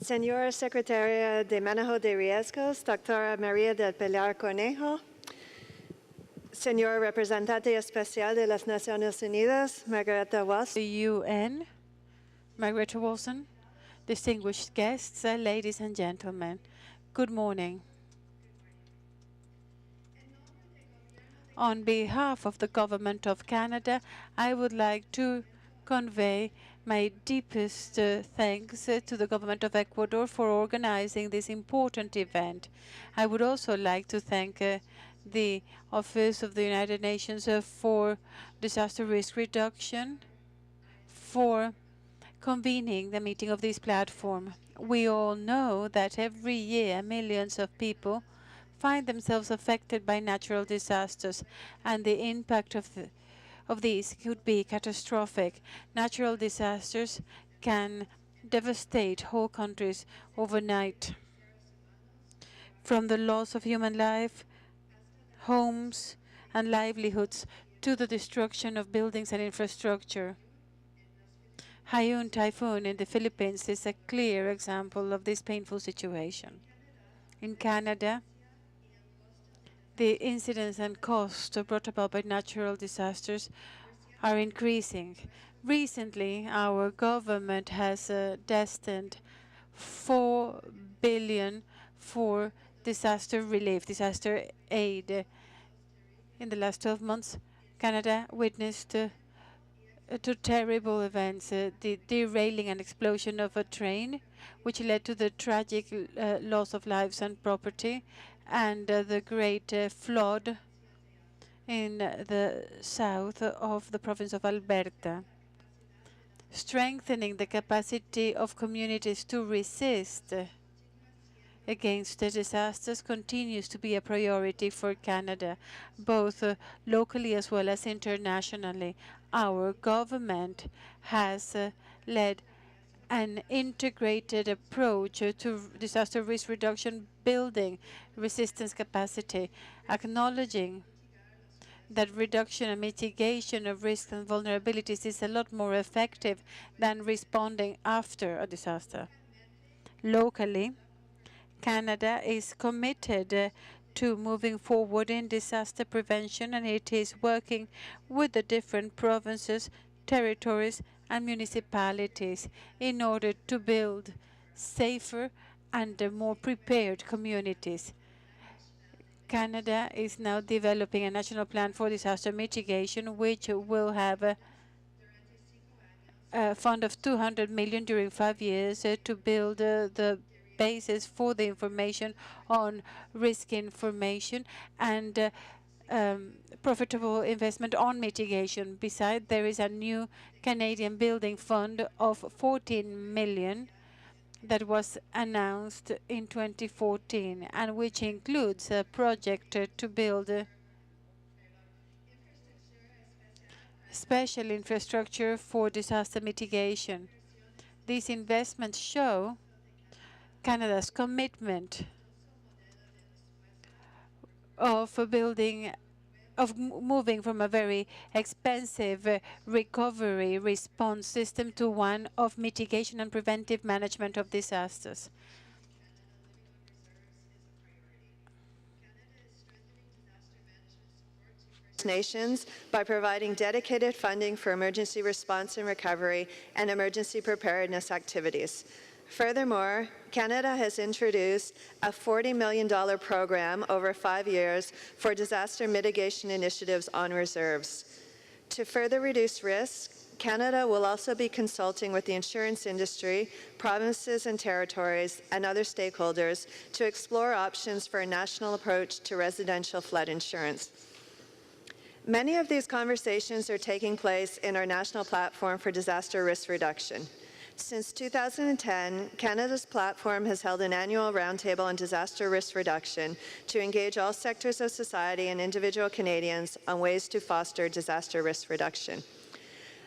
Señora Secretaria de Manejo de Riesgos, Doctora María del Pilar Cornejo, Señor Representante Especial de las Naciones Unidas, Margareta Walsh. The UN, Margareta Wilson, distinguished guests, ladies and gentlemen, good morning. On behalf of the Government of Canada, I would like to convey my deepest thanks to the Government of Ecuador for organizing this important event. I would also like to thank the Office of the United Nations for Disaster Risk Reduction for convening the meeting of this platform. We all know that every year millions of people find themselves affected by natural disasters, and the impact of these could be catastrophic. Natural disasters can devastate whole countries overnight. From the loss of human life, homes, and livelihoods to the destruction of buildings and infrastructure. Haiyan typhoon in the Philippines is a clear example of this painful situation. In Canada, the incidence and cost brought about by natural disasters are increasing. Recently, our government has destined $4 billion for disaster relief, disaster aid. In the last 12 months, Canada witnessed two terrible events, the derailing and explosion of a train, which led to the tragic loss of lives and property, and the great flood in the south of the province of Alberta. Strengthening the capacity of communities to resist against the disasters continues to be a priority for Canada, both locally as well as internationally. Our government has led an integrated approach to disaster risk reduction, building resistance capacity, acknowledging that reduction and mitigation of risks and vulnerabilities is a lot more effective than responding after a disaster. Locally, Canada is committed to moving forward in disaster prevention, and it is working with the different provinces, territories, and municipalities in order to build safer and more prepared communities. Canada is now developing a national plan for disaster mitigation, which will have a fund of $200 million during 5 years to build the basis for the information on risk information and profitable investment on mitigation. Besides, there is a new Canadian building fund of $14 million that was announced in 2014, and which includes a project to build special infrastructure for disaster mitigation. These investments show Canada's commitment of moving from a very expensive recovery response system to one of mitigation and preventive management of disasters. Nations by providing dedicated funding for emergency response and recovery and emergency preparedness activities. Furthermore, Canada has introduced a $40 million program over 5 years for disaster mitigation initiatives on reserves. To further reduce risk, Canada will also be consulting with the insurance industry, provinces and territories, and other stakeholders to explore options for a national approach to residential flood insurance. Many of these conversations are taking place in our National Platform for Disaster Risk Reduction. Since 2010, Canada's platform has held an annual roundtable on disaster risk reduction to engage all sectors of society and individual Canadians on ways to foster disaster risk reduction.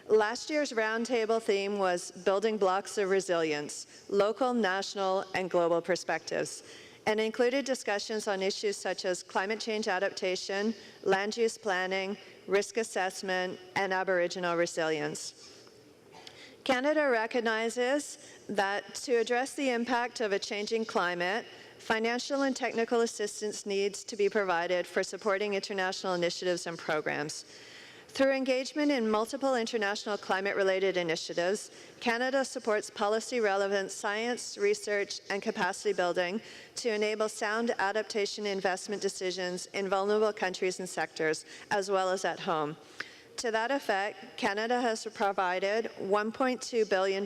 Last year's roundtable theme was Building Blocks of Resilience, Local, National, and Global Perspectives, and included discussions on issues such as climate change adaptation, land use planning, risk assessment, and Aboriginal resilience. Canada recognizes that to address the impact of a changing climate, financial and technical assistance needs to be provided for supporting international initiatives and programs. Through engagement in multiple international climate-related initiatives, Canada supports policy-relevant science, research, and capacity building to enable sound adaptation investment decisions in vulnerable countries and sectors, as well as at home. To that effect, Canada has provided $1.2 billion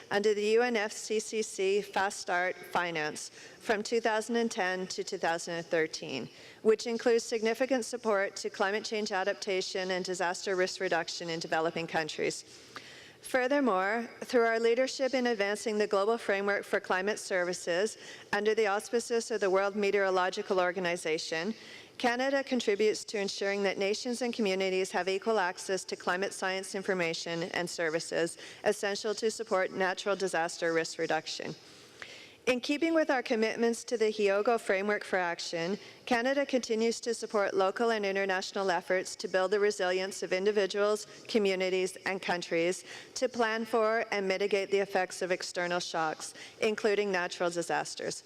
under the UNFCCC Fast Start Finance from 2010 to 2013, which includes significant support to climate change adaptation and disaster risk reduction in developing countries. Furthermore, through our leadership in advancing the global framework for climate services under the auspices of the World Meteorological Organization, Canada contributes to ensuring that nations and communities have equal access to climate science information and services essential to support natural disaster risk reduction. In keeping with our commitments to the Hyogo Framework for Action, Canada continues to support local and international efforts to build the resilience of individuals, communities, and countries to plan for and mitigate the effects of external shocks, including natural disasters.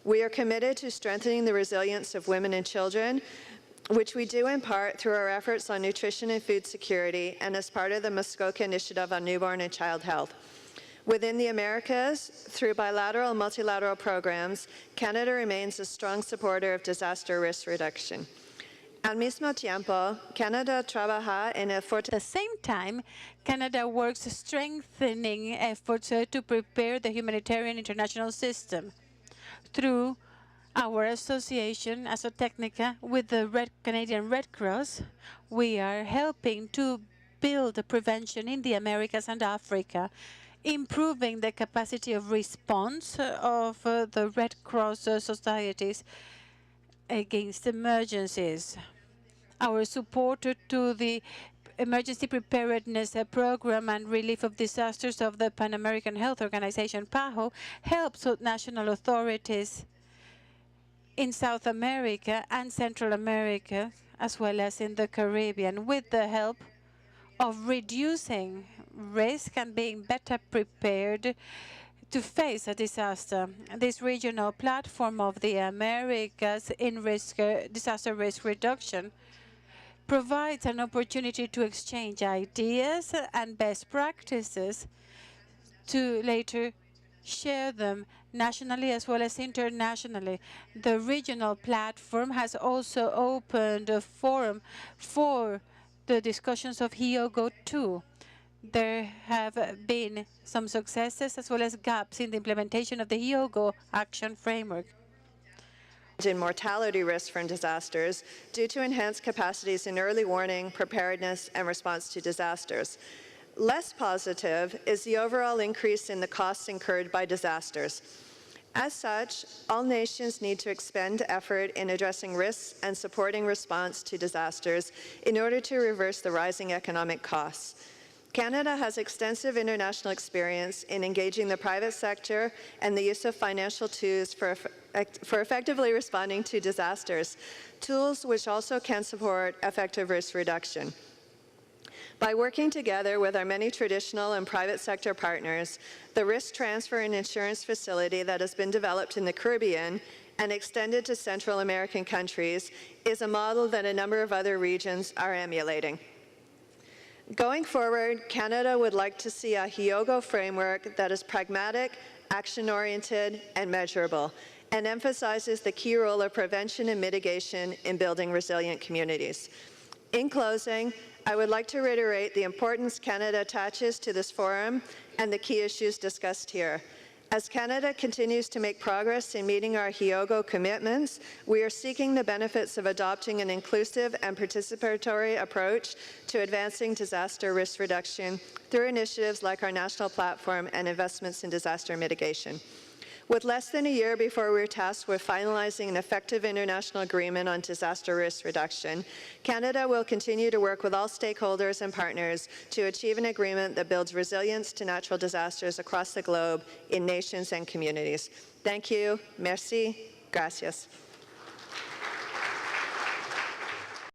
We are committed to strengthening the resilience of women and children, which we do in part through our efforts on nutrition and food security and as part of the Muskoka Initiative on Newborn and Child Health. Within the Americas, through bilateral and multilateral programs, Canada remains a strong supporter of disaster risk reduction. Al mismo tiempo, Canada trabaja en el At the same time, Canada works strengthening efforts to prepare the humanitarian international system. Through our association, Asotecnica, with the Canadian Red Cross, we are helping to build prevention in the Americas and Africa, improving the capacity of response of the Red Cross societies against emergencies. Our support to the Emergency Preparedness Program and Relief of Disasters of the Pan American Health Organization, PAHO, helps national authorities in South America and Central America, as well as in the Caribbean, with the help of reducing risk and being better prepared to face a disaster. This regional platform of the Americas in disaster risk reduction provides an opportunity to exchange ideas and best practices to later share them nationally as well as internationally. The regional platform has also opened a forum for the discussions of Hyogo 2. There have been some successes as well as gaps in the implementation of the Hyogo action framework. In mortality risk from disasters due to enhanced capacities in early warning, preparedness, and response to disasters. Less positive is the overall increase in the costs incurred by disasters. As such, all nations need to expend effort in addressing risks and supporting response to disasters in order to reverse the rising economic costs. Canada has extensive international experience in engaging the private sector and the use of financial tools for effectively responding to disasters, tools which also can support effective risk reduction. By working together with our many traditional and private sector partners, the risk transfer and insurance facility that has been developed in the Caribbean and extended to Central American countries is a model that a number of other regions are emulating. Going forward, Canada would like to see a Hyogo framework that is pragmatic, action-oriented, and measurable, and emphasizes the key role of prevention and mitigation in building resilient communities. In closing, I would like to reiterate the importance Canada attaches to this forum and the key issues discussed here. As Canada continues to make progress in meeting our Hyogo commitments, we are seeking the benefits of adopting an inclusive and participatory approach to advancing disaster risk reduction through initiatives like our national platform and investments in disaster mitigation. With less than a year before we're tasked with finalizing an effective international agreement on disaster risk reduction, Canada will continue to work with all stakeholders and partners to achieve an agreement that builds resilience to natural disasters across the globe in nations and communities. Thank you. Merci. Gracias.